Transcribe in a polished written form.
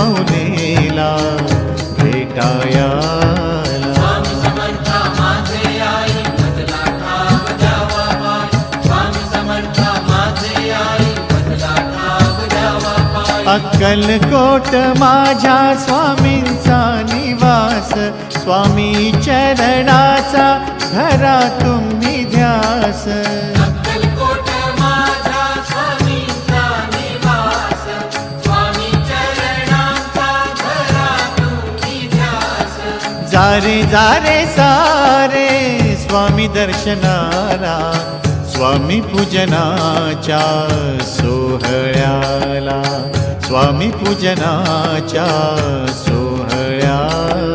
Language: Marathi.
माऊलीला भेटाया स्वामी समर्था माझे आई भजला ठाव द्यावा पाय स्वामी समर्था माझे आई भजला ठाव द्यावा पाय अक्कलकोट माझ्या स्वामींचा निवास स्वामी चरणाचा धरा तुम्ही ध्यास अक्कलकोट माझ्या स्वामींचा निवास स्वामी चरणांचा धरा तुम्ही ध्यास जारे जारे सारे स्वामी दर्शनाला स्वामी पूजनाच्या सोहळ्याला स्वामी पूजनाच्या सोहळ्याला